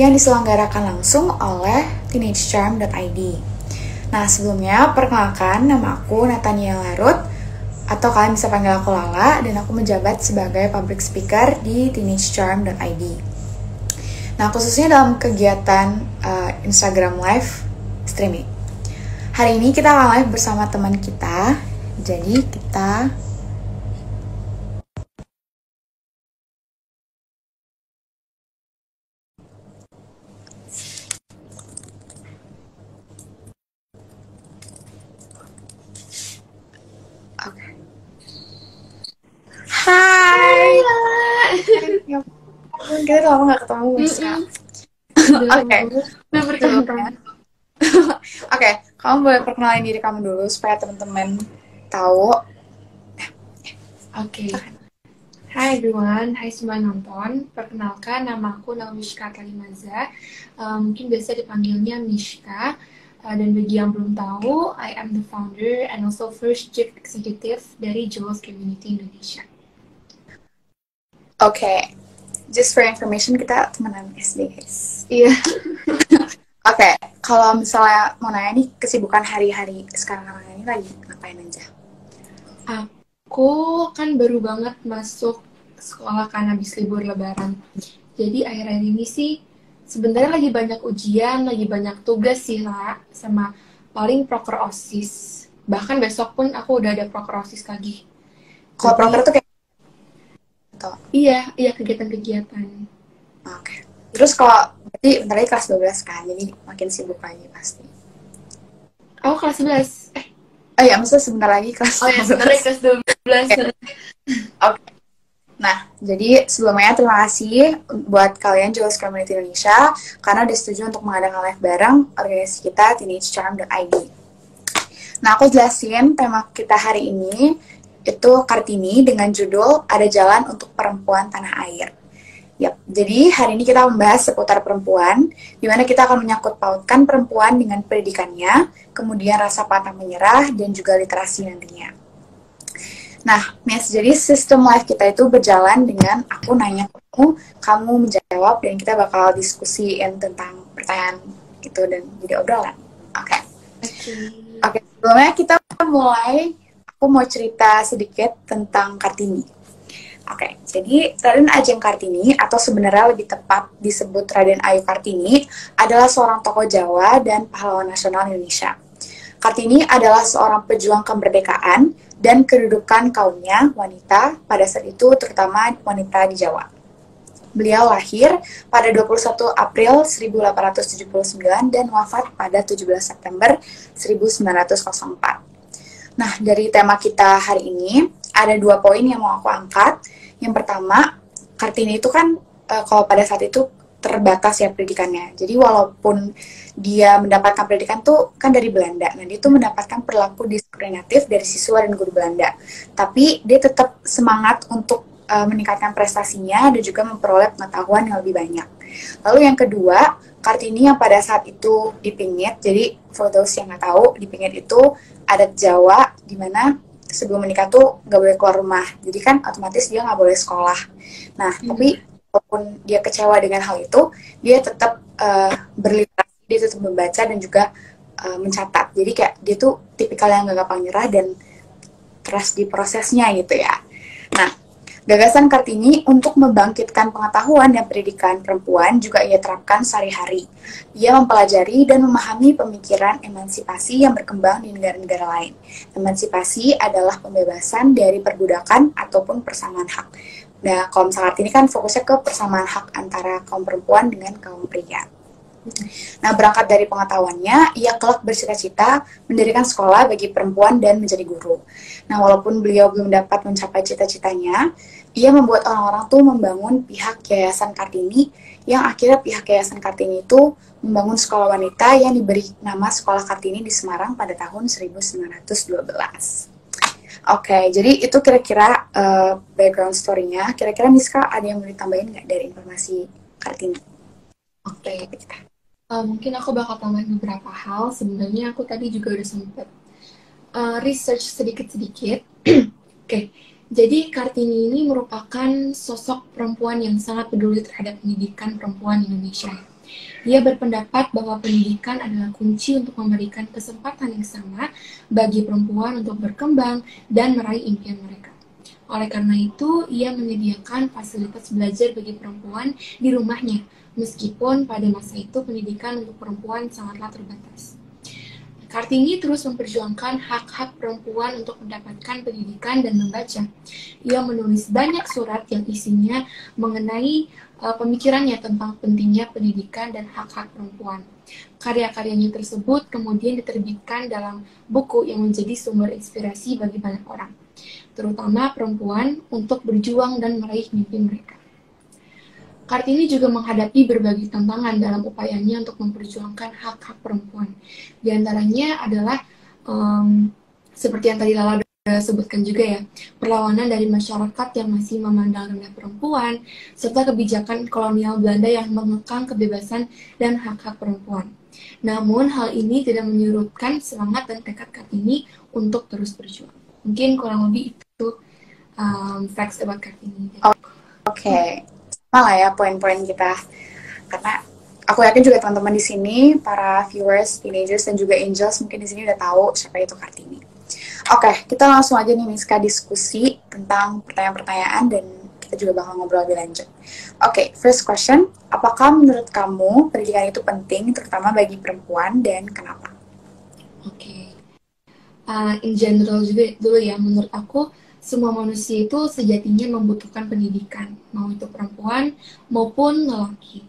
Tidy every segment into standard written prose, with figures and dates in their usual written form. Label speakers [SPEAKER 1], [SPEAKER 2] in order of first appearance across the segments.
[SPEAKER 1] yang diselenggarakan langsung oleh teenagecharm.id. Nah, sebelumnya perkenalkan, nama aku Nathaniel Larut, atau kalian bisa panggil aku Lala, dan aku menjabat sebagai public speaker di teenagecharm.id. Nah, khususnya dalam kegiatan Instagram Live streaming. Hari ini kita akan live bersama teman kita, jadi kita Hai. Ya ampun, kita udah lama gak ketemu, Miska. Oke. Oke, kamu boleh perkenalin diri kamu dulu supaya teman-teman tahu.
[SPEAKER 2] Oke. Hai everyone, hai semua nonton. Perkenalkan, nama aku Mishka Kalimaza. Mungkin biasa dipanggilnya Mishka. Dan bagi yang belum tahu, I am the founder and also first chief executive dari Jewels Community Indonesia.
[SPEAKER 1] Oke, just for information, kita temenan SD, guys.
[SPEAKER 2] Iya.
[SPEAKER 1] Oke, kalau misalnya mau nanya nih, kesibukan hari-hari sekarang ini lagi ngapain aja?
[SPEAKER 2] Aku kan baru banget masuk sekolah kan habis libur lebaran. Jadi akhir-akhir ini sih sebenarnya lagi banyak ujian, lagi banyak tugas sih lah, sama paling proker OSIS. Bahkan besok pun aku udah ada proker OSIS lagi.
[SPEAKER 1] Kalau proker tuh kayak gitu?
[SPEAKER 2] Iya kegiatan-kegiatan.
[SPEAKER 1] Oke. Terus kalau berarti bentar lagi kelas 12 kan, jadi makin sibuk lagi pasti.
[SPEAKER 2] Aku kelas 11.
[SPEAKER 1] Oh iya, maksudnya sebentar lagi kelas 12.
[SPEAKER 2] Oh ya, sebentar kelas 12.
[SPEAKER 1] Oke. Nah, jadi sebelumnya terima kasih buat kalian Jewels Community Indonesia karena udah setuju untuk mengadakan live bareng organisasi kita teenagecharm.id. Nah, aku jelasin tema kita hari ini itu Kartini dengan judul Ada Jalan untuk Perempuan Tanah Air. Yap, jadi hari ini kita membahas seputar perempuan, di mana kita akan menyangkut pautkan perempuan dengan pendidikannya, kemudian rasa pantang menyerah, dan juga literasi nantinya. Nah, Miss, jadi sistem live kita itu berjalan dengan aku nanya kamu menjawab, dan kita bakal diskusiin tentang pertanyaan itu dan jadi obrolan. Oke. Oke, sebelumnya kita mulai, aku mau cerita sedikit tentang Kartini. Oke, jadi Raden Ajeng Kartini, atau sebenarnya lebih tepat disebut Raden Ayu Kartini, adalah seorang tokoh Jawa dan pahlawan nasional Indonesia. Kartini adalah seorang pejuang kemerdekaan dan kedudukan kaumnya, wanita, pada saat itu terutama wanita di Jawa. Beliau lahir pada 21 April 1879 dan wafat pada 17 September 1904. Nah, dari tema kita hari ini, ada 2 poin yang mau aku angkat. Yang pertama, Kartini itu kan kalau pada saat itu terbatas ya pendidikannya. Jadi walaupun dia mendapatkan pendidikan tuh kan dari Belanda. Nah, dia tuh mendapatkan perilaku diskriminatif dari siswa dan guru Belanda. Tapi dia tetap semangat untuk meningkatkan prestasinya dan juga memperoleh pengetahuan yang lebih banyak. Lalu yang kedua, Kartini yang pada saat itu dipingit. Jadi for those yang nggak tahu, dipingit itu adat Jawa di mana sebelum menikah tuh nggak boleh keluar rumah. Jadi kan otomatis dia nggak boleh sekolah. Nah, tapi walaupun dia kecewa dengan hal itu, dia tetap berliterasi, dia tetap membaca dan juga mencatat. Jadi kayak dia tuh tipikal yang nggak gampang nyerah dan terus di prosesnya gitu ya. Nah, gagasan Kartini untuk membangkitkan pengetahuan dan pendidikan perempuan juga ia terapkan sehari-hari. Ia mempelajari dan memahami pemikiran emansipasi yang berkembang di negara-negara lain. Emansipasi adalah pembebasan dari perbudakan ataupun persamaan hak. Nah, kalau misalnya Kartini kan fokusnya ke persamaan hak antara kaum perempuan dengan kaum pria. Nah, berangkat dari pengetahuannya, ia kelak bercita-cita mendirikan sekolah bagi perempuan dan menjadi guru. Nah, walaupun beliau belum dapat mencapai cita-citanya, ia membuat orang-orang tuh membangun pihak Yayasan Kartini, yang akhirnya pihak Yayasan Kartini itu membangun sekolah wanita yang diberi nama Sekolah Kartini di Semarang pada tahun 1912. Oke, jadi itu kira-kira background story-nya. Kira-kira Miska ada yang mau ditambahin nggak dari informasi Kartini?
[SPEAKER 2] Oke. Mungkin aku bakal tambahin beberapa hal. Sebenarnya aku tadi juga udah sempat research sedikit-sedikit. Oke, jadi Kartini ini merupakan sosok perempuan yang sangat peduli terhadap pendidikan perempuan Indonesia. Ia berpendapat bahwa pendidikan adalah kunci untuk memberikan kesempatan yang sama bagi perempuan untuk berkembang dan meraih impian mereka. Oleh karena itu, ia menyediakan fasilitas belajar bagi perempuan di rumahnya, meskipun pada masa itu pendidikan untuk perempuan sangatlah terbatas. Kartini terus memperjuangkan hak-hak perempuan untuk mendapatkan pendidikan dan membaca. Ia menulis banyak surat yang isinya mengenai pemikirannya tentang pentingnya pendidikan dan hak-hak perempuan. Karya-karyanya tersebut kemudian diterbitkan dalam buku yang menjadi sumber inspirasi bagi banyak orang, terutama perempuan untuk berjuang dan meraih mimpi mereka. Kartini juga menghadapi berbagai tantangan dalam upayanya untuk memperjuangkan hak-hak perempuan. Di antaranya adalah seperti yang tadi Lala sebutkan juga ya, perlawanan dari masyarakat yang masih memandang rendah perempuan, serta kebijakan kolonial Belanda yang mengekang kebebasan dan hak-hak perempuan. Namun hal ini tidak menyurutkan semangat dan tekad Kartini untuk terus berjuang. Mungkin kurang lebih itu facts about Kartini.
[SPEAKER 1] Oke. Malah ya poin-poin kita, karena aku yakin juga teman-teman di sini, para viewers, teenagers, dan juga angels mungkin di sini udah tahu siapa itu Kartini. Oke, kita langsung aja nih Miska diskusi tentang pertanyaan-pertanyaan dan kita juga bakal ngobrol lebih lanjut. Oke, first question, apakah menurut kamu pendidikan itu penting terutama bagi perempuan dan kenapa?
[SPEAKER 2] Oke. In general juga dulu ya, menurut aku semua manusia itu sejatinya membutuhkan pendidikan, mau itu perempuan maupun lelaki.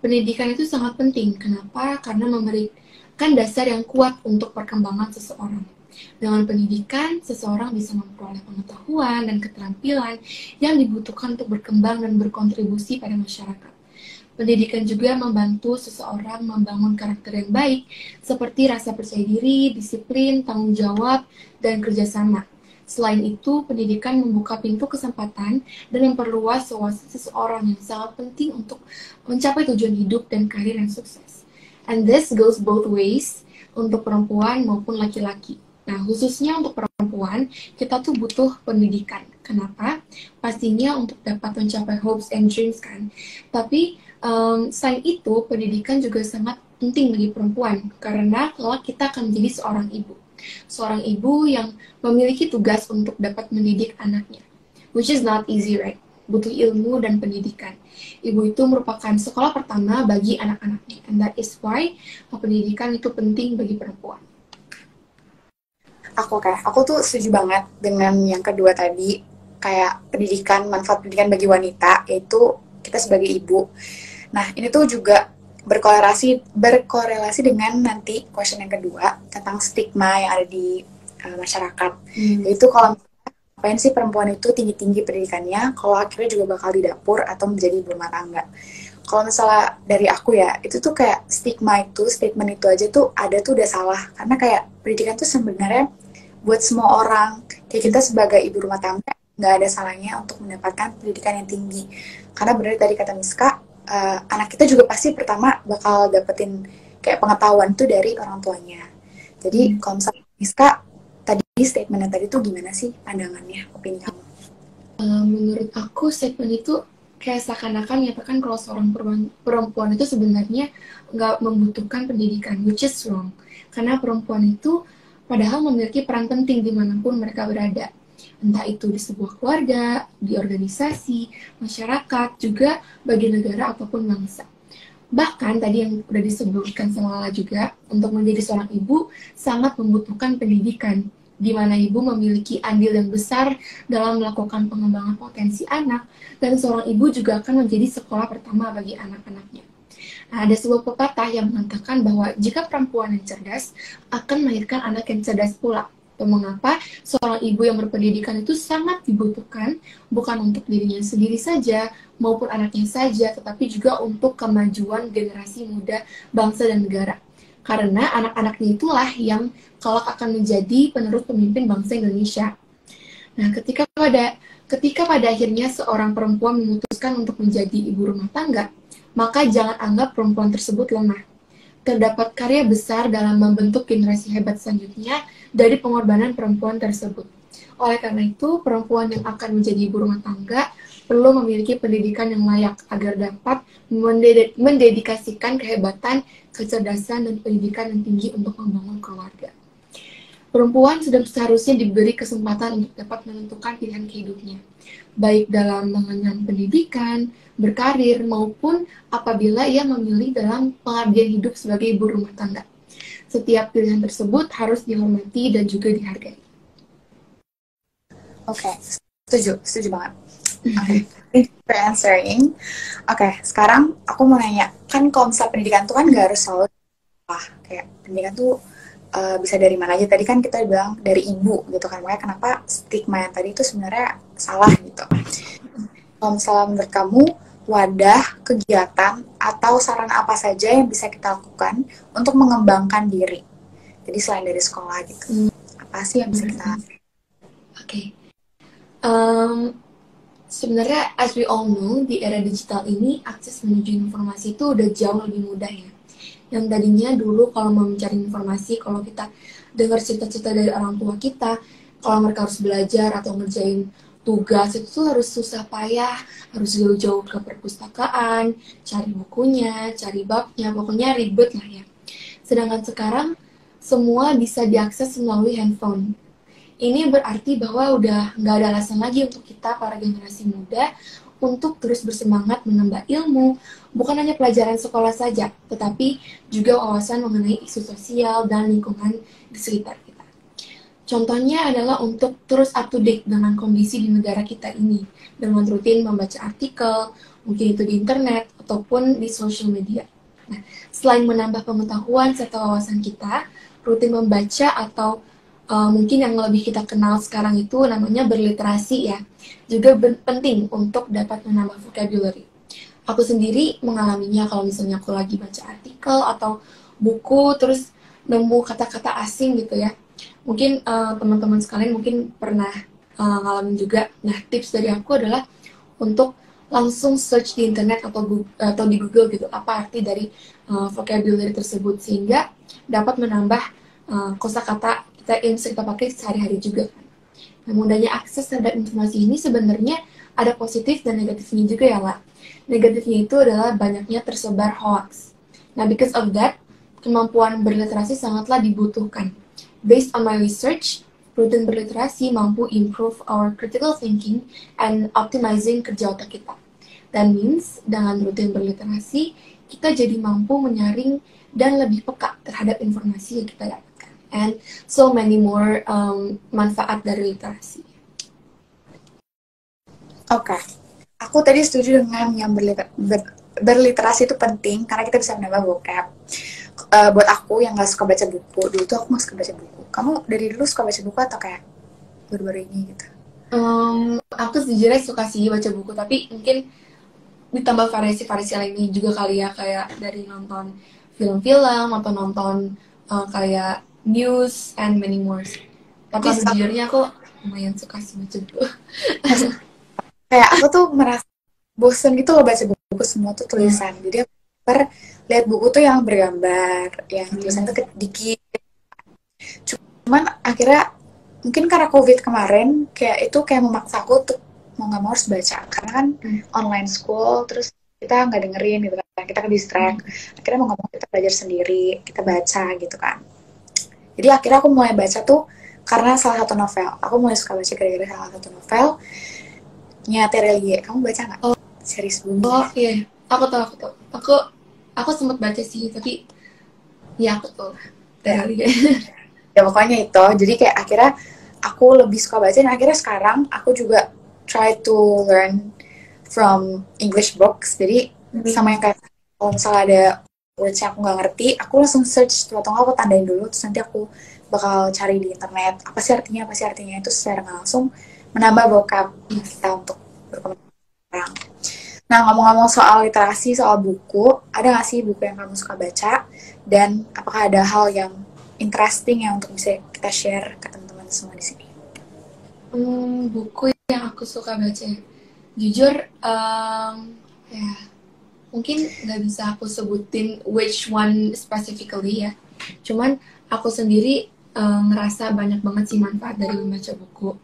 [SPEAKER 2] Pendidikan itu sangat penting. Kenapa? Karena memberikan dasar yang kuat untuk perkembangan seseorang. Dengan pendidikan, seseorang bisa memperoleh pengetahuan dan keterampilan yang dibutuhkan untuk berkembang dan berkontribusi pada masyarakat. Pendidikan juga membantu seseorang membangun karakter yang baik, seperti rasa percaya diri, disiplin, tanggung jawab, dan kerjasama. Selain itu, pendidikan membuka pintu kesempatan dan memperluas wawasan seseorang yang sangat penting untuk mencapai tujuan hidup dan karir yang sukses. And this goes both ways, untuk perempuan maupun laki-laki. Nah, khususnya untuk perempuan, kita tuh butuh pendidikan. Kenapa? Pastinya untuk dapat mencapai hopes and dreams kan. Tapi, selain itu, pendidikan juga sangat penting bagi perempuan, karena kelak kita akan menjadi seorang ibu. Seorang ibu yang memiliki tugas untuk dapat mendidik anaknya, which is not easy, right? Butuh ilmu dan pendidikan. Ibu itu merupakan sekolah pertama bagi anak-anaknya, and that is why pendidikan itu penting bagi perempuan.
[SPEAKER 1] Aku tuh setuju banget dengan yang kedua tadi, kayak pendidikan, manfaat pendidikan bagi wanita, yaitu kita sebagai ibu. Nah, ini tuh juga berkorelasi dengan nanti question yang kedua tentang stigma yang ada di masyarakat. Yaitu kalau ngapain sih perempuan itu tinggi-tinggi pendidikannya kalau akhirnya juga bakal di dapur atau menjadi ibu rumah tangga. Kalau misalnya dari aku ya, itu tuh kayak stigma itu, statement itu aja tuh ada tuh udah salah. Karena kayak pendidikan tuh sebenarnya buat semua orang. Kayak kita sebagai ibu rumah tangga nggak ada salahnya untuk mendapatkan pendidikan yang tinggi. Karena benar tadi kata Miska, anak kita juga pasti pertama bakal dapetin kayak pengetahuan tuh dari orang tuanya. Jadi kalau misalnya Miska, tadi statementnya tadi tuh gimana sih pandangannya, opini kamu?
[SPEAKER 2] Menurut aku statement itu kayak seakan-akan nyatakan kalau seorang perempuan itu sebenarnya nggak membutuhkan pendidikan, which is wrong. Karena perempuan itu padahal memiliki peran penting dimanapun mereka berada. Entah itu di sebuah keluarga, di organisasi, masyarakat, juga bagi negara ataupun bangsa. Bahkan tadi yang udah disebutkan sama Lala juga, untuk menjadi seorang ibu sangat membutuhkan pendidikan, di mana ibu memiliki andil yang besar dalam melakukan pengembangan potensi anak, dan seorang ibu juga akan menjadi sekolah pertama bagi anak-anaknya. Nah, ada sebuah pepatah yang mengatakan bahwa jika perempuan yang cerdas akan melahirkan anak yang cerdas pula. Mengapa seorang ibu yang berpendidikan itu sangat dibutuhkan, bukan untuk dirinya sendiri saja, maupun anaknya saja, tetapi juga untuk kemajuan generasi muda bangsa dan negara. Karena anak-anaknya itulah yang kelak akan menjadi penerus pemimpin bangsa Indonesia. Nah, ketika pada akhirnya seorang perempuan memutuskan untuk menjadi ibu rumah tangga, maka jangan anggap perempuan tersebut lemah. Terdapat karya besar dalam membentuk generasi hebat selanjutnya dari pengorbanan perempuan tersebut. Oleh karena itu, perempuan yang akan menjadi ibu rumah tangga perlu memiliki pendidikan yang layak agar dapat mendedikasikan kehebatan, kecerdasan, dan pendidikan yang tinggi untuk membangun keluarga. Perempuan sudah seharusnya diberi kesempatan untuk dapat menentukan pilihan hidupnya, baik dalam mengenyam pendidikan, berkarir, maupun apabila ia memilih dalam pengabdian hidup sebagai ibu rumah tangga. Setiap pilihan tersebut harus dihormati dan juga dihargai.
[SPEAKER 1] Oke, setuju banget. Oke, thank you for answering. Oke, sekarang aku mau nanya, kan konsep pendidikan tuh kan gak harus selalu kayak pendidikan tuh bisa dari mana aja. Tadi kan kita bilang dari ibu gitu kan, makanya kenapa stigma yang tadi itu sebenarnya salah gitu. Kalau misalnya menurut kamu, wadah, kegiatan, atau saran apa saja yang bisa kita lakukan untuk mengembangkan diri? Jadi selain dari sekolah gitu, apa sih yang bisa kita
[SPEAKER 2] Oke. Sebenarnya, as we all know, di era digital ini, akses menuju informasi itu udah jauh lebih mudah ya. Yang tadinya dulu kalau mau mencari informasi, kalau kita dengar cerita-cerita dari orang tua kita, kalau mereka harus belajar atau ngerjain tugas, itu tuh harus susah payah, harus jauh-jauh ke perpustakaan, cari bukunya, cari babnya, pokoknya ribet lah ya. Sedangkan sekarang, semua bisa diakses melalui handphone. Ini berarti bahwa udah nggak ada alasan lagi untuk kita, para generasi muda, untuk terus bersemangat menambah ilmu, bukan hanya pelajaran sekolah saja, tetapi juga wawasan mengenai isu sosial dan lingkungan di sekitar kita. Contohnya adalah untuk terus up to date dengan kondisi di negara kita ini, dengan rutin membaca artikel, mungkin itu di internet, ataupun di social media. Nah, selain menambah pengetahuan serta wawasan kita, rutin membaca atau mungkin yang lebih kita kenal sekarang itu namanya berliterasi ya, juga penting untuk dapat menambah vocabulary. Aku sendiri mengalaminya kalau misalnya aku lagi baca artikel atau buku, terus nemu kata-kata asing gitu ya. Mungkin teman-teman sekalian mungkin pernah ngalamin juga. Nah, tips dari aku adalah untuk langsung search di internet atau di Google gitu, apa arti dari vocabulary tersebut, sehingga dapat menambah kosakata yang bisa kita pakai sehari-hari juga. Nah, mudahnya akses terhadap informasi ini sebenarnya ada positif dan negatifnya juga ya, lah. Negatifnya itu adalah banyaknya tersebar hoax. Nah, because of that, kemampuan berliterasi sangatlah dibutuhkan. Based on my research, rutin berliterasi mampu improve our critical thinking and optimizing kerja otak kita. That means, dengan rutin berliterasi, kita jadi mampu menyaring dan lebih peka terhadap informasi yang kita dapat. And so many more manfaat dari literasi.
[SPEAKER 1] Oke. Aku tadi setuju dengan yang berliterasi itu penting karena kita bisa menambah vocab. Buat aku yang gak suka baca buku, dulu tuh aku gak suka baca buku. Kamu dari dulu suka baca buku atau kayak baru-baru ini gitu?
[SPEAKER 2] Aku sejujurnya suka sih baca buku, tapi mungkin ditambah variasi-variasi lainnya juga kali ya, kayak dari nonton film-film atau nonton kayak news and many more. Tapi sejujurnya aku lumayan suka sih baca buku.
[SPEAKER 1] Kayak aku tuh merasa bosen gitu loh baca buku semua tuh tulisan. Jadi aku lihat buku tuh yang bergambar, yang tulisan tuh dikit. Cuman akhirnya mungkin karena COVID kemarin kayak itu kayak memaksa aku tuh mau nggak mau harus baca karena kan online school, terus kita nggak dengerin gitu kan, kita ke distract. Akhirnya mau nggak mau kita belajar sendiri, kita baca gitu kan. Jadi akhirnya aku mulai baca tuh karena salah satu novel. Aku mulai suka baca gara-gara salah satu novel nya Terelie. Kamu baca nggak?
[SPEAKER 2] Oh,
[SPEAKER 1] series bumi.
[SPEAKER 2] Oh iya, aku tahu. Aku sempat baca sih, tapi ya aku tahu Terelie.
[SPEAKER 1] Ya pokoknya itu. Jadi kayak akhirnya aku lebih suka baca dan akhirnya sekarang aku juga try to learn from English books. Jadi sama yang kayak kalau misalnya ada words yang aku nggak ngerti, aku langsung search atau aku tandain dulu, terus nanti aku bakal cari di internet apa sih artinya itu secara nggak langsung menambah vocab kita untuk berkembang. Nah, ngomong-ngomong soal literasi, soal buku, ada nggak sih buku yang kamu suka baca, dan apakah ada hal yang interesting yang untuk bisa kita share ke teman-teman semua di sini?
[SPEAKER 2] Buku yang aku suka baca, jujur, ya mungkin nggak bisa aku sebutin which one specifically ya. Cuman aku sendiri ngerasa banyak banget sih manfaat dari membaca buku.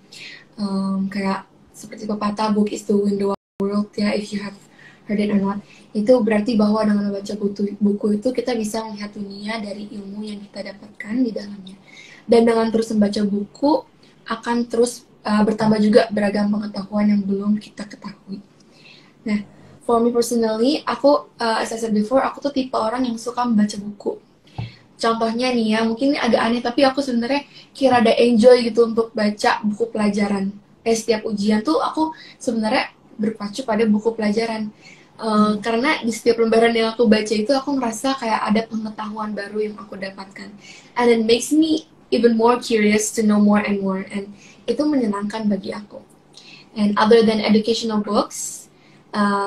[SPEAKER 2] Kayak seperti pepatah, book is the window World ya, if you have heard it or not. Itu berarti bahwa dengan membaca buku itu kita bisa melihat dunia dari ilmu yang kita dapatkan di dalamnya. Dan dengan terus membaca buku akan terus bertambah juga beragam pengetahuan yang belum kita ketahui. Nah, for me personally, aku as I said before, aku tuh tipe orang yang suka membaca buku. Contohnya nih ya, mungkin ini agak aneh, tapi aku sebenarnya kira ada enjoy gitu untuk baca buku pelajaran. Setiap ujian tuh aku sebenarnya berpacu pada buku pelajaran. Karena di setiap lembaran yang aku baca itu aku merasa kayak ada pengetahuan baru yang aku dapatkan. And it makes me even more curious to know more and more. And itu menyenangkan bagi aku. And other than educational books,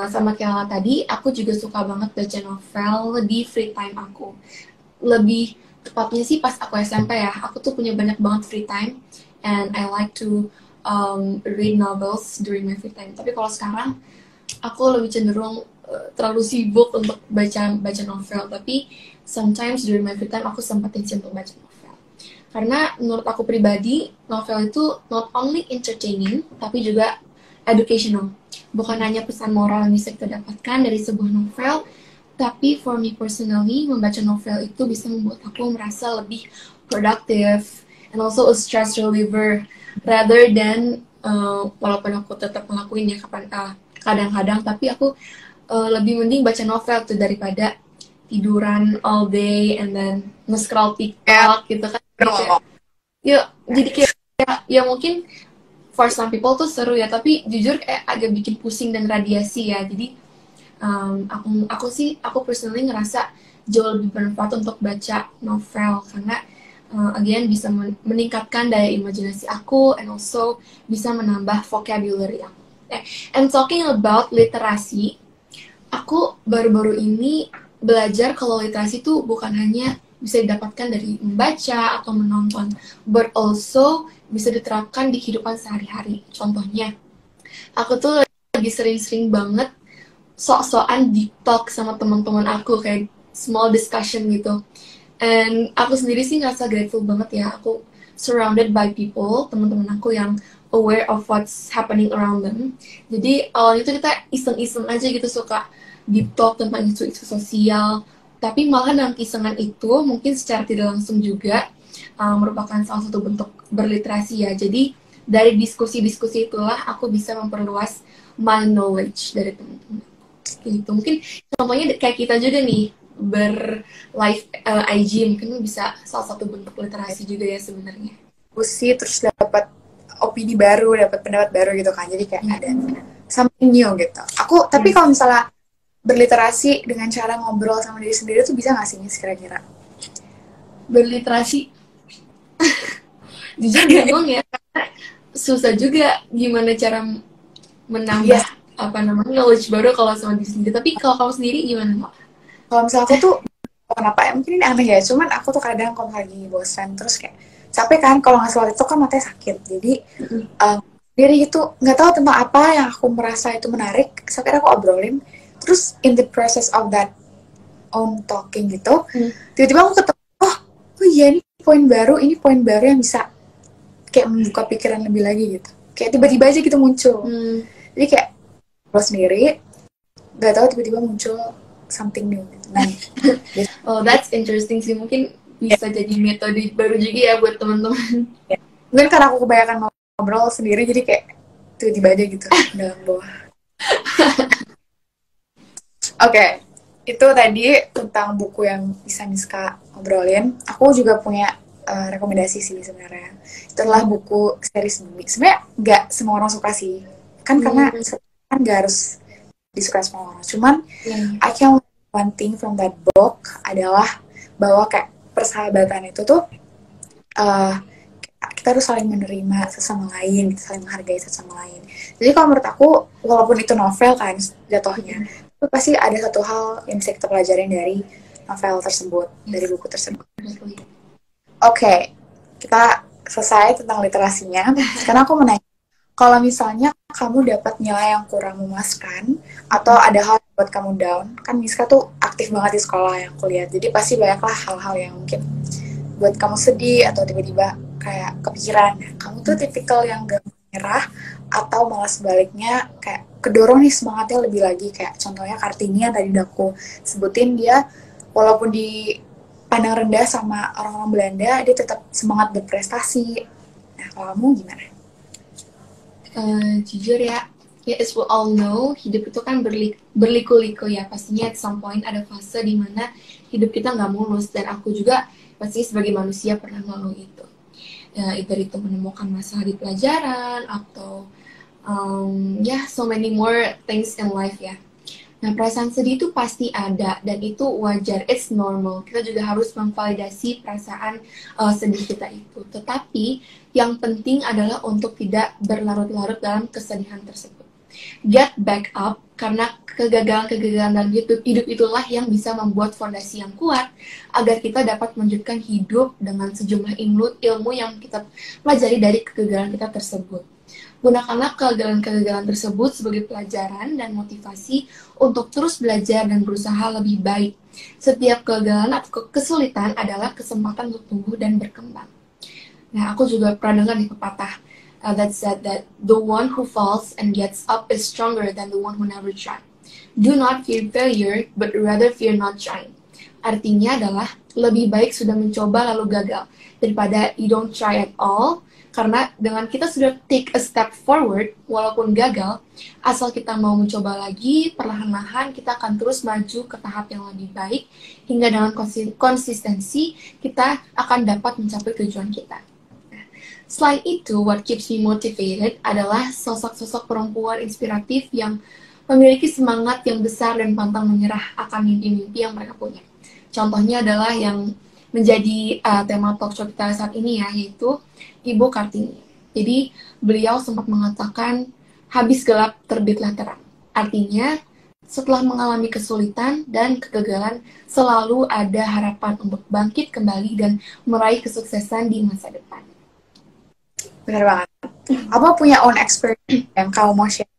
[SPEAKER 2] sama kayak tadi, aku juga suka banget baca novel di free time aku. Lebih tepatnya sih pas aku SMP ya, aku tuh punya banyak banget free time, and I like to read novels during my free time. Tapi kalau sekarang, aku lebih cenderung terlalu sibuk untuk baca novel. Tapi sometimes during my free time, aku sempetin sih untuk baca novel. Karena menurut aku pribadi, novel itu not only entertaining, tapi juga educational. Bukan hanya pesan moral yang bisa kita dapatkan dari sebuah novel, tapi for me personally, membaca novel itu bisa membuat aku merasa lebih productive and also a stress reliever rather than walaupun aku tetap ngelakuin ya kadang-kadang, tapi aku lebih mending baca novel tuh daripada tiduran all day and then nge-scroll TikTok gitu kan. Ya, jadi kayak ya mungkin for some people tuh seru ya, tapi jujur kayak agak bikin pusing dan radiasi ya. Jadi aku personally ngerasa jauh lebih bermanfaat untuk baca novel karena again bisa meningkatkan daya imajinasi aku and also bisa menambah vocabulary aku. And talking about literasi, aku baru-baru ini belajar kalau literasi itu bukan hanya bisa didapatkan dari membaca atau menonton, but also bisa diterapkan di kehidupan sehari-hari. Contohnya, aku tuh lagi sering-sering banget sok-sokan deep talk sama teman-teman aku, kayak small discussion gitu. And aku sendiri sih ngerasa grateful banget ya, aku surrounded by people, teman-teman aku yang aware of what's happening around them. Jadi awalnya itu kita iseng-iseng aja gitu suka deep talk tentang isu-isu sosial, tapi malah dalam kisengan itu mungkin secara tidak langsung juga merupakan salah satu bentuk berliterasi ya. Jadi dari diskusi-diskusi itulah aku bisa memperluas my knowledge dari teman-teman. Gitu. Mungkin contohnya kayak kita juga nih live IG, mungkin bisa salah satu bentuk literasi juga ya sebenarnya.
[SPEAKER 1] Diskusi terus dapat opini baru, dapat pendapat baru gitu kan. Jadi kayak ada something new gitu. Aku tapi kalau misalnya berliterasi dengan cara ngobrol sama diri sendiri tuh bisa nggak sih kira-kira?
[SPEAKER 2] Berliterasi jujur bingung ya, karena susah juga gimana cara menambah apa namanya knowledge baru kalau sama diri sendiri. Tapi kalau kamu sendiri gimana?
[SPEAKER 1] Kalau misalnya aku tuh kenapa ya, mungkin ini aneh ya, cuman aku tuh kadang kalau lagi bosan terus kayak capek kan, kalau nggak salah itu kan matanya sakit, jadi diri itu nggak tahu tentang apa yang aku merasa itu menarik, sampai aku obrolin, terus in the process of that own talking gitu, tiba-tiba aku ketemu, oh iya ini poin baru yang bisa kayak membuka pikiran lebih lagi gitu, kayak tiba-tiba aja gitu muncul, jadi kayak lo sendiri nggak tahu tiba-tiba muncul something new gitu. Nah,
[SPEAKER 2] oh that's interesting sih, mungkin bisa jadi metode baru juga ya buat teman-teman.
[SPEAKER 1] Mungkin karena aku kebanyakan ngobrol sendiri jadi kayak tiba-tiba aja gitu dalam bawah. Oke, itu tadi tentang buku yang bisa Miska ngobrolin. Aku juga punya rekomendasi sih sebenarnya. Itu adalah buku series Bumi. Sebenarnya nggak semua orang suka sih, kan karena kan nggak harus disukai semua orang. Cuman I can one thing from that book adalah bahwa kayak persahabatan itu tuh kita harus saling menerima sesama lain, saling menghargai sesama lain. Jadi kalau menurut aku, walaupun itu novel kan jatuhnya, itu pasti ada satu hal yang bisa kita pelajarin dari novel tersebut, dari buku tersebut. Oke, kita selesai tentang literasinya. Sekarang aku mau nanya, kalau misalnya kamu dapat nilai yang kurang memuaskan, atau ada hal yang buat kamu down, kan Miska tuh aktif banget di sekolah yang aku lihat, jadi pasti banyaklah hal-hal yang mungkin buat kamu sedih, atau tiba-tiba kayak kepikiran. Kamu tuh tipikal yang gak menyerah, atau malah sebaliknya kayak kedorong nih semangatnya lebih lagi. Kayak contohnya Kartini yang tadi udah aku sebutin, dia walaupun dipandang rendah sama orang-orang Belanda, dia tetap semangat berprestasi. Nah, kalau kamu gimana?
[SPEAKER 2] Jujur ya, as we all know, hidup itu kan berliku-liku ya. Pastinya at some point ada fase di mana hidup kita nggak mulus, dan aku juga pasti sebagai manusia pernah melalui itu. Either itu menemukan masalah di pelajaran atau so many more things in life ya. Nah, perasaan sedih itu pasti ada, dan itu wajar, it's normal. Kita juga harus memvalidasi perasaan sedih kita itu. Tetapi, yang penting adalah untuk tidak berlarut-larut dalam kesedihan tersebut. Get back up, karena kegagalan-kegagalan dalam hidup itulah yang bisa membuat fondasi yang kuat, agar kita dapat melanjutkan hidup dengan sejumlah ilmu yang kita pelajari dari kegagalan kita tersebut. Gunakanlah kegagalan-kegagalan tersebut sebagai pelajaran dan motivasi untuk terus belajar dan berusaha lebih baik. Setiap kegagalan atau kesulitan adalah kesempatan untuk tumbuh dan berkembang. Nah, aku juga pernah dengar di pepatah that said that the one who falls and gets up is stronger than the one who never tried. Do not fear failure, but rather fear not trying. Artinya adalah lebih baik sudah mencoba lalu gagal daripada you don't try at all. Karena dengan kita sudah take a step forward, walaupun gagal, asal kita mau mencoba lagi, perlahan-lahan kita akan terus maju ke tahap yang lebih baik, hingga dengan konsistensi, kita akan dapat mencapai tujuan kita. Selain itu, what keeps me motivated adalah sosok-sosok perempuan inspiratif yang memiliki semangat yang besar dan pantang menyerah akan mimpi-mimpi yang mereka punya. Contohnya adalah yang menjadi tema talk show kita saat ini ya, yaitu Ibu Kartini. Jadi beliau sempat mengatakan habis gelap terbitlah terang. Artinya setelah mengalami kesulitan dan kegagalan selalu ada harapan untuk bangkit kembali dan meraih kesuksesan di masa depan.
[SPEAKER 1] Benar banget. Apa punya own experience yang kamu mau share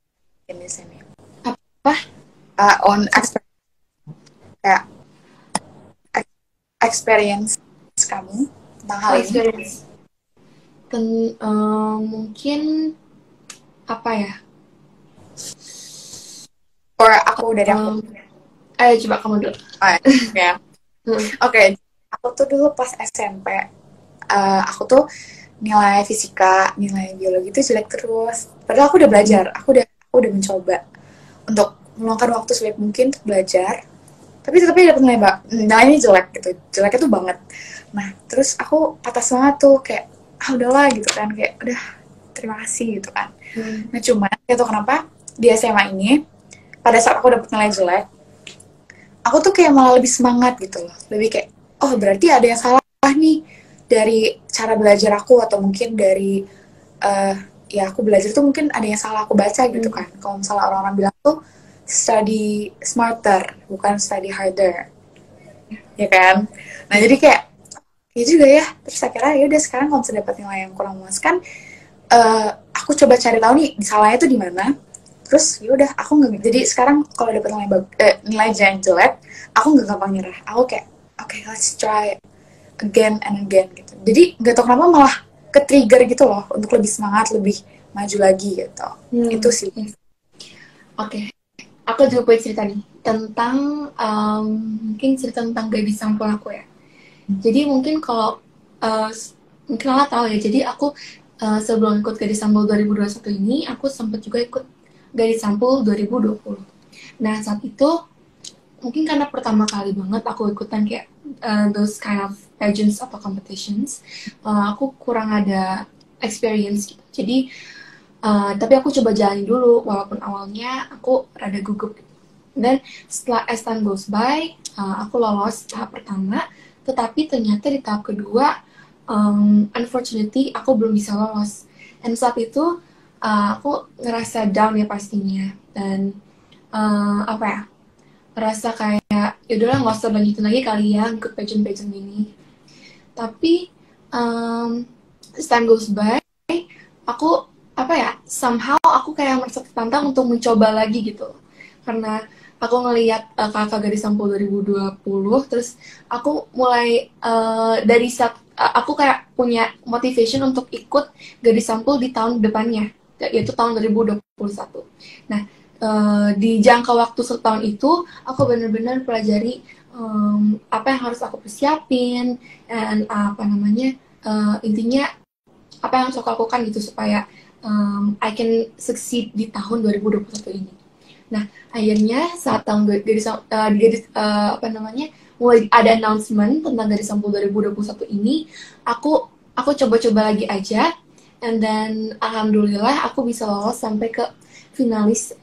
[SPEAKER 1] di sini?
[SPEAKER 2] Apa?
[SPEAKER 1] Own experience. Kayak experience kamu tentang hal ini.
[SPEAKER 2] Mungkin apa ya?
[SPEAKER 1] Or aku dari aku.
[SPEAKER 2] Ayo coba kamu dulu.
[SPEAKER 1] Ya. Oke. Aku tuh dulu pas SMP, aku tuh nilai fisika, nilai biologi itu jelek terus. Padahal aku udah belajar, aku udah mencoba untuk meluangkan waktu sebaik mungkin untuk belajar. Tapi dapat nilainya jelek gitu, jeleknya tuh banget. Nah, terus aku patah semangat tuh, kayak udahlah gitu kan, kayak udah terima kasih gitu kan. Nah, cuman gitu kenapa di SMA ini pada saat aku dapet nilai jelek, aku tuh kayak malah lebih semangat gitu loh, lebih kayak berarti ada yang salah nih dari cara belajar aku, atau mungkin dari aku belajar tuh mungkin ada yang salah aku baca gitu kan. Kalau misalnya orang-orang bilang tuh study smarter, bukan study harder, ya kan? Nah, jadi kayak ya juga ya. Terus akhirnya ya udah, sekarang kalau misalnya dapat nilai yang kurang memuaskan, aku coba cari tahu nih salahnya tuh di mana. Terus ya udah, aku nggak. Jadi sekarang kalau dapat nilai yang jelek, aku nggak gampang nyerah. Aku kayak okay, let's try again and again gitu. Jadi nggak tahu kenapa malah ke-trigger gitu loh untuk lebih semangat, lebih maju lagi gitu. Itu sih.
[SPEAKER 2] Oke. Aku juga punya cerita nih tentang mungkin cerita tentang gadis sampul aku ya. Jadi mungkin kalau mungkin Lala tahu ya. Jadi aku sebelum ikut gadis sampul 2021 ini, aku sempat juga ikut gadis sampul 2020. Nah, saat itu mungkin karena pertama kali banget aku ikutan kayak those kind of pageants atau competitions, aku kurang ada experience gitu. Jadi tapi aku coba jalani dulu, walaupun awalnya aku rada gugup. Dan setelah as time goes by, aku lolos tahap pertama, tetapi ternyata di tahap kedua, unfortunately aku belum bisa lolos. Dan saat itu aku ngerasa down ya pastinya, dan ngerasa kayak yaudahlah nggak usah lanjutin lagi kali ya ikut pageant ini. Tapi as time goes by, aku somehow aku kayak merasa tertantang untuk mencoba lagi gitu. Karena aku ngelihat kakak gadis sampul 2020, terus aku mulai dari saat aku kayak punya motivation untuk ikut gadis sampul di tahun depannya, yaitu tahun 2021. Nah, di jangka waktu setahun itu aku benar-benar pelajari apa yang harus aku persiapin, dan apa namanya, intinya apa yang harus aku lakukan gitu supaya I can succeed di tahun 2021 ini. Nah, akhirnya saat tahun apa namanya, mulai ada announcement tentang Gadis Sampul 2021 ini, aku coba-coba lagi aja, and then alhamdulillah aku bisa lolos sampai ke finalis,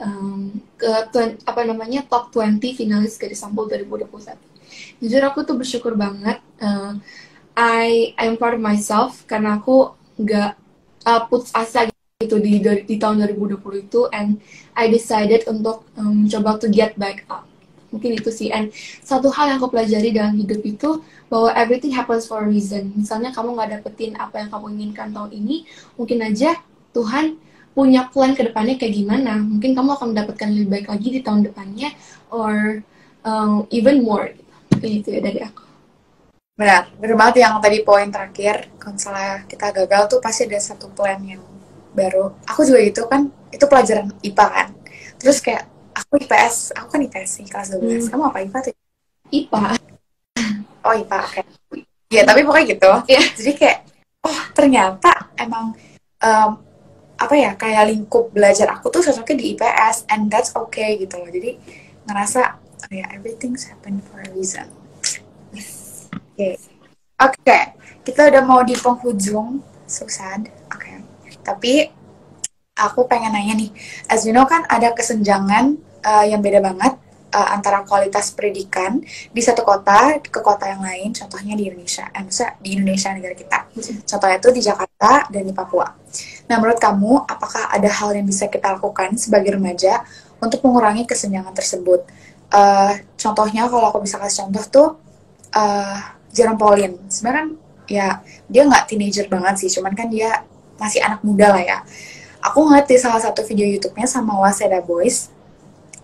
[SPEAKER 2] apa namanya, top 20 finalis Gadis Sampul 2021. Jujur aku tuh bersyukur banget. I'm proud of myself karena aku nggak putus asa gitu di tahun 2020 itu, and I decided untuk coba to get back up. Mungkin itu sih. And satu hal yang aku pelajari dalam hidup itu bahwa everything happens for a reason. Misalnya kamu nggak dapetin apa yang kamu inginkan tahun ini, mungkin aja Tuhan punya plan ke depannya kayak gimana. Mungkin kamu akan mendapatkan lebih baik lagi di tahun depannya, or even more. Mungkin itu ya dari aku.
[SPEAKER 1] Benar banget yang tadi poin terakhir. Kalau misalnya kita gagal tuh pasti ada satu plan yang baru. Aku juga gitu kan, itu pelajaran IPA kan. Terus kayak aku kan IPS sih kelas 12. Kamu apa IPA tuh?
[SPEAKER 2] IPA.
[SPEAKER 1] Oh IPA, oke. Ya tapi pokoknya gitu.
[SPEAKER 2] Iya.
[SPEAKER 1] Jadi kayak, oh ternyata emang apa ya, kayak lingkup belajar aku tuh cocoknya di IPS, and that's okay gitu loh. Jadi ngerasa, oh ya, everything's happen for a reason. Oke, kita udah mau di penghujung, so sad. Oke. Tapi aku pengen nanya nih, as you know kan ada kesenjangan yang beda banget antara kualitas pendidikan di satu kota ke kota yang lain, contohnya di Indonesia, maksudnya di Indonesia negara kita. Contohnya itu di Jakarta dan di Papua. Nah, menurut kamu, apakah ada hal yang bisa kita lakukan sebagai remaja untuk mengurangi kesenjangan tersebut? Contohnya, kalau aku bisa kasih contoh tuh, Jerome Pauline. Sebenarnya kan ya dia nggak teenager banget sih, cuman kan dia masih anak muda lah ya. Aku ngeliat di salah satu video YouTube-nya sama Waseda Boys,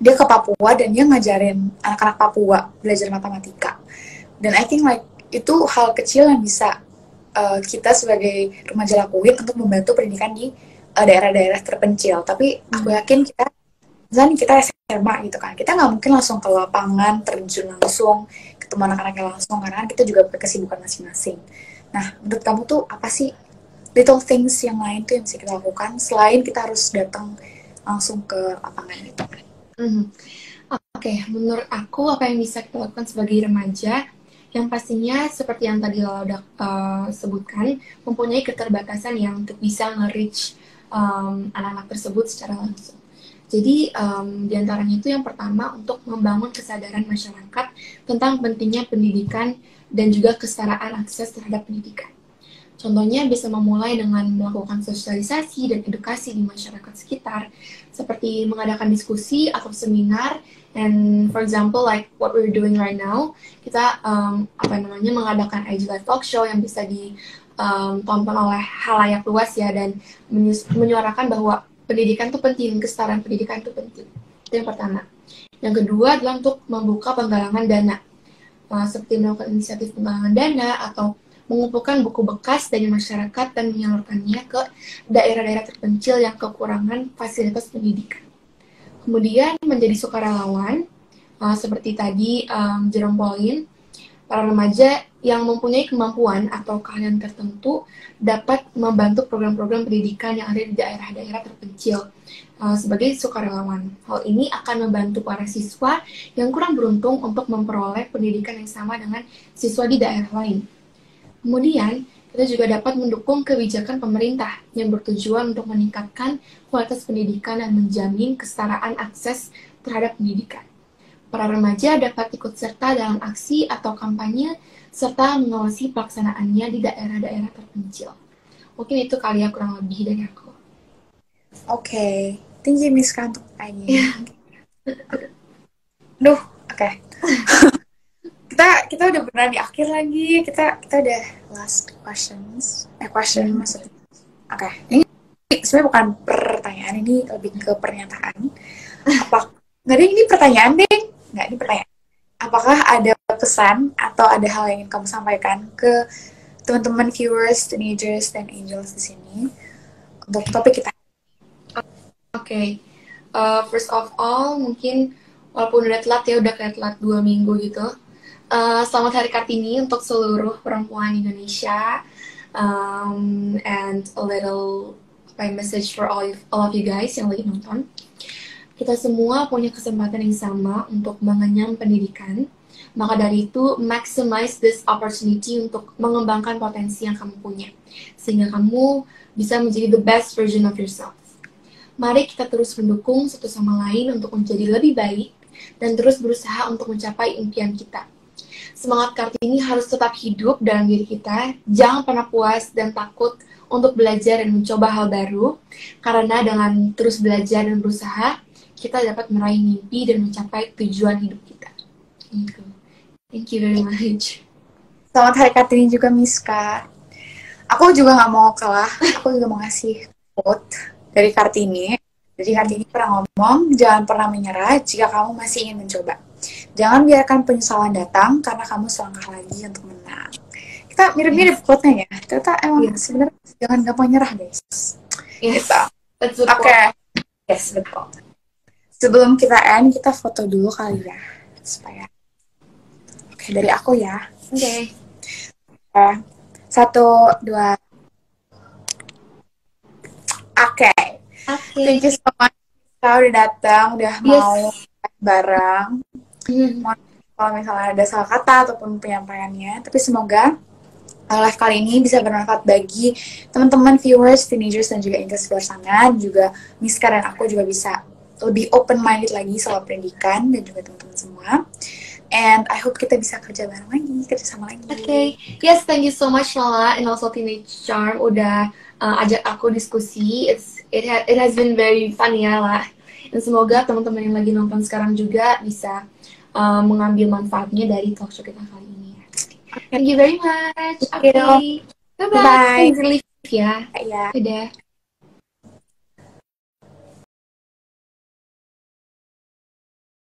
[SPEAKER 1] dia ke Papua dan dia ngajarin anak-anak Papua belajar matematika. Dan I think like itu hal kecil yang bisa kita sebagai remaja lakuin untuk membantu pendidikan di daerah-daerah terpencil. Tapi aku yakin misalnya kita SMA gitu kan, kita nggak mungkin langsung ke lapangan, terjun langsung, ketemu anak-anaknya langsung, karena kan kita juga punya kesibukan masing-masing. Nah, menurut kamu tuh apa sih little things yang lain tuh yang bisa kita lakukan selain kita harus datang langsung ke lapangan gitu?
[SPEAKER 2] Oke, menurut aku apa yang bisa kita lakukan sebagai remaja, yang pastinya seperti yang tadi Lala udah sebutkan, mempunyai keterbatasan yang untuk bisa nge-reach anak-anak tersebut secara langsung. Jadi diantaranya itu yang pertama untuk membangun kesadaran masyarakat tentang pentingnya pendidikan dan juga kesetaraan akses terhadap pendidikan. Contohnya bisa memulai dengan melakukan sosialisasi dan edukasi di masyarakat sekitar, seperti mengadakan diskusi atau seminar, and for example like what we're doing right now, kita mengadakan IG Live Talk Show yang bisa ditonton oleh halayak luas ya, dan menyuarakan bahwa pendidikan itu penting, kesetaraan pendidikan itu penting. Itu yang pertama. Yang kedua adalah untuk membuka penggalangan dana, seperti melakukan inisiatif penggalangan dana atau mengumpulkan buku bekas dari masyarakat dan menyalurkannya ke daerah-daerah terpencil yang kekurangan fasilitas pendidikan. Kemudian menjadi sukarelawan, seperti tadi Jerome Pauline, para remaja yang mempunyai kemampuan atau keahlian tertentu dapat membantu program-program pendidikan yang ada di daerah-daerah terpencil sebagai sukarelawan. Hal ini akan membantu para siswa yang kurang beruntung untuk memperoleh pendidikan yang sama dengan siswa di daerah lain. Kemudian, kita juga dapat mendukung kebijakan pemerintah yang bertujuan untuk meningkatkan kualitas pendidikan dan menjamin kesetaraan akses terhadap pendidikan. Para remaja dapat ikut serta dalam aksi atau kampanye, serta mengawasi pelaksanaannya di daerah-daerah terpencil. Mungkin itu kali ya kurang lebih dari aku.
[SPEAKER 1] Oke. Thank you Miska untuk pertanyaannya. Duh, oke. Kita udah beneran di akhir lagi. Kita udah last questions. Maksudnya. Oke. Ini sebenarnya bukan pertanyaan, ini lebih ke pernyataan. Nggak ada, ini pertanyaan deh. Nggak, ini pertanyaan. Apakah ada pesan atau ada hal yang ingin kamu sampaikan ke teman-teman viewers, teenagers, dan angels di sini untuk topik kita?
[SPEAKER 2] Oke. First of all, mungkin walaupun udah telat ya, udah kayak telat 2 minggu gitu. Selamat Hari Kartini untuk seluruh perempuan Indonesia. And a little message for all of you guys yang lagi nonton. Kita semua punya kesempatan yang sama untuk mengenyam pendidikan. Maka dari itu, maximize this opportunity untuk mengembangkan potensi yang kamu punya. Sehingga kamu bisa menjadi the best version of yourself. Mari kita terus mendukung satu sama lain untuk menjadi lebih baik dan terus berusaha untuk mencapai impian kita. Semangat Kartini harus tetap hidup dalam diri kita. Jangan pernah puas dan takut untuk belajar dan mencoba hal baru. Karena dengan terus belajar dan berusaha, kita dapat meraih mimpi dan mencapai tujuan hidup kita. Thank you very much.
[SPEAKER 1] Selamat Hari Kartini juga, Miska. Aku juga nggak mau kalah. Aku juga mau ngasih quote dari Kartini. Jadi Kartini pernah ngomong, jangan pernah menyerah jika kamu masih ingin mencoba. Jangan biarkan penyesalan datang karena kamu selangkah lagi untuk menang. Kita mirip-mirip quote-nya ya. Ternyata emang sebenarnya jangan gampang nyerah, guys.
[SPEAKER 2] Yes,
[SPEAKER 1] gitu. Oke. Yes, betul. Sebelum kita end, kita foto dulu kali ya. Supaya. Oke, dari aku ya.
[SPEAKER 2] Oke.
[SPEAKER 1] 1, 2. Oke. Thank you so much. Kau udah datang, udah mau bareng. Kalau misalnya ada salah kata ataupun penyampaiannya, tapi semoga live kali ini bisa bermanfaat bagi teman-teman viewers, teenagers, dan juga Inggris luar sana. Juga Miska dan aku juga bisa lebih open-minded lagi soal pendidikan dan juga teman-teman semua. And I hope kita bisa kerja bareng lagi, kerja sama lagi.
[SPEAKER 2] Okay. Yes, thank you so much Lala and also Teenage Charm udah ajak aku diskusi. It has been very fun ya lah. Dan semoga teman-teman yang lagi nonton sekarang juga bisa mengambil manfaatnya dari talk show kita kali ini. Thank you very much. Okay. Bye-bye. Bye. Ya.
[SPEAKER 1] Ya.
[SPEAKER 2] Dadah.